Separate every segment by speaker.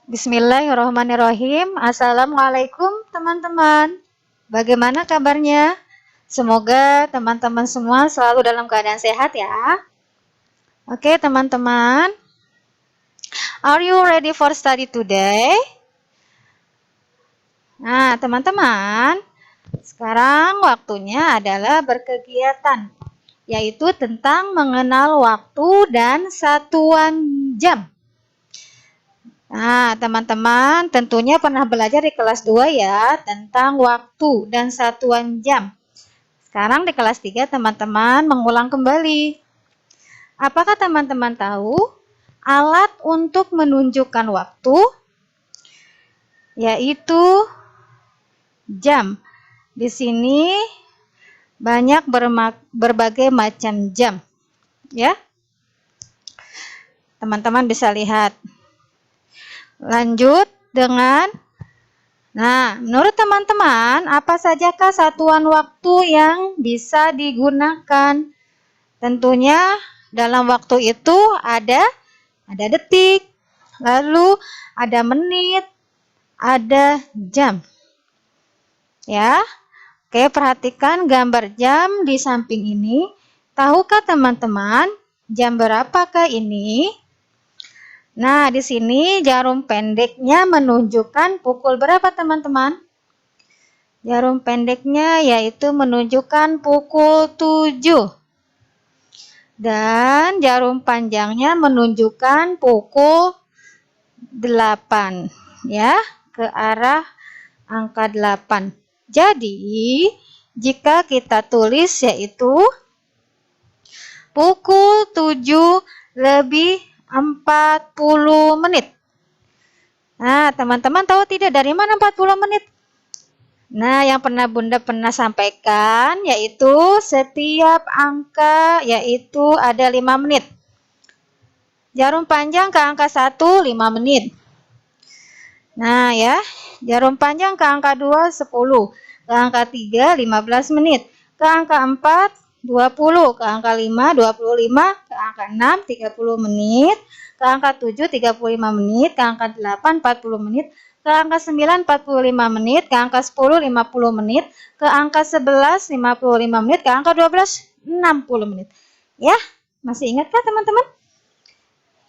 Speaker 1: Bismillahirrahmanirrahim. Assalamualaikum teman-teman. Bagaimana kabarnya? Semoga teman-teman semua selalu dalam keadaan sehat ya. Oke teman-teman. Are you ready for study today? Nah teman-teman, sekarang waktunya adalah berkegiatan, yaitu tentang mengenal waktu dan satuan jam. Nah, teman-teman tentunya pernah belajar di kelas 2 ya, tentang waktu dan satuan jam. Sekarang di kelas 3 teman-teman mengulang kembali. Apakah teman-teman tahu alat untuk menunjukkan waktu? Yaitu jam. Di sini banyak berbagai macam jam. Ya. Teman-teman bisa lihat. Lanjut dengan, menurut teman-teman, apa sajakah satuan waktu yang bisa digunakan? Tentunya dalam waktu itu ada detik, lalu ada menit, ada jam. Ya, oke, perhatikan gambar jam di samping ini. Tahukah teman-teman jam berapakah ini? Nah, di sini jarum pendeknya menunjukkan pukul berapa, teman-teman? Jarum pendeknya yaitu menunjukkan pukul 7. Dan jarum panjangnya menunjukkan pukul 8, ya, ke arah angka 8. Jadi, jika kita tulis yaitu pukul 7 lebih 40 menit. Nah, teman-teman tahu tidak dari mana 40 menit? Nah, yang Bunda pernah sampaikan yaitu setiap angka yaitu ada 5 menit. Jarum panjang ke angka 1, 5 menit. Nah, ya, jarum panjang ke angka 2, 10. Ke angka 3, 15 menit. Ke angka 4, 20, ke angka 5, 25, ke angka 6, 30 menit, ke angka 7, 35 menit, ke angka 8, 40 menit, ke angka 9, 45 menit, ke angka 10, 50 menit, ke angka 11, 55 menit, ke angka 12, 60 menit. Ya, masih ingatkah teman-teman?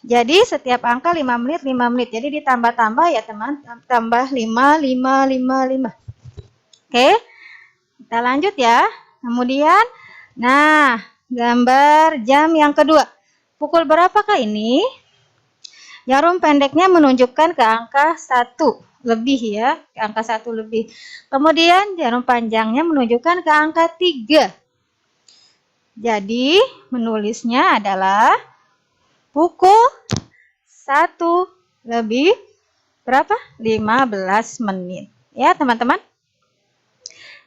Speaker 1: Jadi setiap angka 5 menit, 5 menit. Jadi ditambah-tambah ya teman, tambah 5, 5, 5, 5. Oke, kita lanjut ya. Kemudian, nah, gambar jam yang kedua. Pukul berapakah ini? Jarum pendeknya menunjukkan ke angka 1 lebih ya, ke angka 1 lebih. Kemudian jarum panjangnya menunjukkan ke angka 3. Jadi, menulisnya adalah pukul 1 lebih berapa? 15 menit. Ya, teman-teman.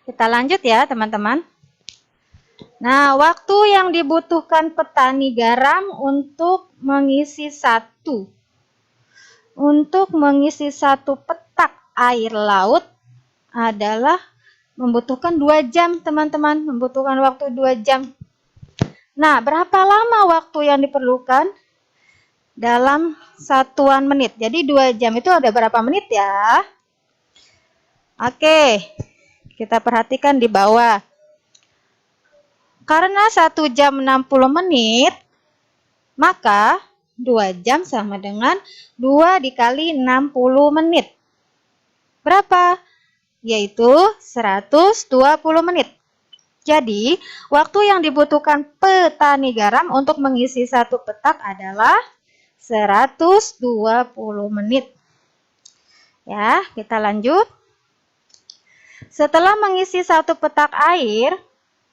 Speaker 1: Kita lanjut ya, teman-teman. Nah, waktu yang dibutuhkan petani garam untuk mengisi satu petak air laut adalah membutuhkan 2 jam, teman-teman. Membutuhkan waktu 2 jam. Nah, berapa lama waktu yang diperlukan dalam satuan menit? Jadi 2 jam itu ada berapa menit ya? Oke, kita perhatikan di bawah. Karena 1 jam 60 menit, maka 2 jam sama dengan 2 dikali 60 menit. Berapa? Yaitu 120 menit. Jadi, waktu yang dibutuhkan petani garam untuk mengisi satu petak adalah 120 menit. Ya, kita lanjut. Setelah mengisi satu petak air,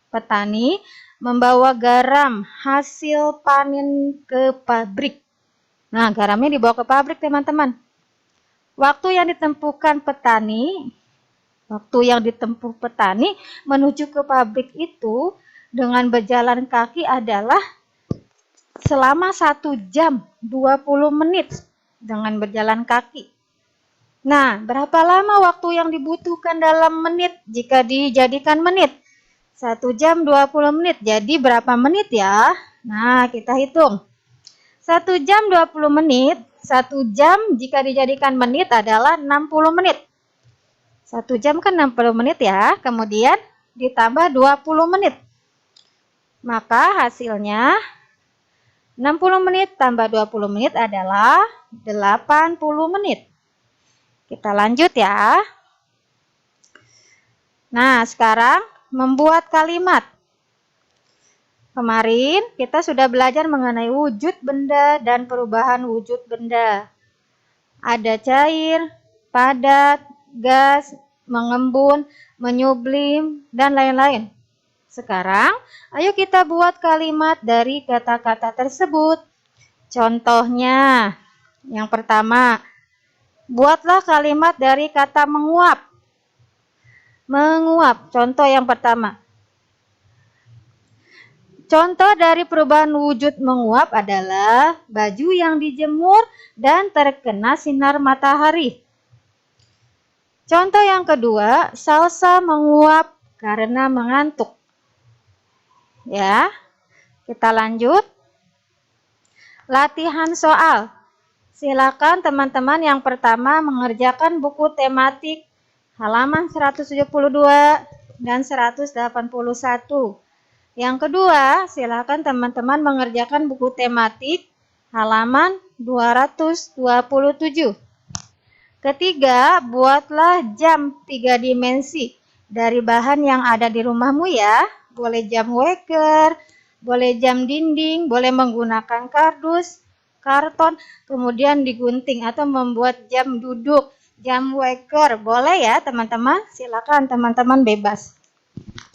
Speaker 1: petani membawa garam hasil panen ke pabrik. Nah, garamnya dibawa ke pabrik, teman-teman. Waktu yang ditempuh petani menuju ke pabrik itu dengan berjalan kaki adalah selama 1 jam 20 menit dengan berjalan kaki. Nah, berapa lama waktu yang dibutuhkan dalam menit jika dijadikan menit? 1 jam 20 menit. Jadi berapa menit ya? Nah, kita hitung. 1 jam 20 menit 1 jam jika dijadikan menit adalah 60 menit. 1 jam kan 60 menit ya, kemudian ditambah 20 menit. Maka hasilnya 60 menit tambah 20 menit adalah 80 menit. Kita lanjut ya. Nah, sekarang membuat kalimat. Kemarin kita sudah belajar mengenai wujud benda dan perubahan wujud benda. Ada cair, padat, gas, mengembun, menyublim, dan lain-lain. Sekarang, ayo kita buat kalimat dari kata-kata tersebut. Contohnya, yang pertama, buatlah kalimat dari kata menguap. Menguap, contoh yang pertama. Contoh dari perubahan wujud menguap adalah baju yang dijemur dan terkena sinar matahari. Contoh yang kedua, Salsa menguap karena mengantuk. Ya, kita lanjut. Latihan soal. Silakan teman-teman yang pertama mengerjakan buku tematik halaman 172 dan 181. Yang kedua, silakan teman-teman mengerjakan buku tematik halaman 227. Ketiga, buatlah jam 3 dimensi dari bahan yang ada di rumahmu ya. Boleh jam waker, boleh jam dinding, boleh menggunakan kardus, karton, kemudian digunting atau membuat jam duduk, jam waker. Boleh ya teman-teman, silakan teman-teman bebas.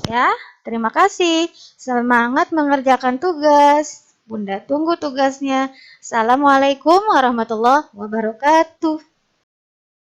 Speaker 1: Ya, terima kasih. Semangat mengerjakan tugas. Bunda tunggu tugasnya. Assalamualaikum warahmatullahi wabarakatuh.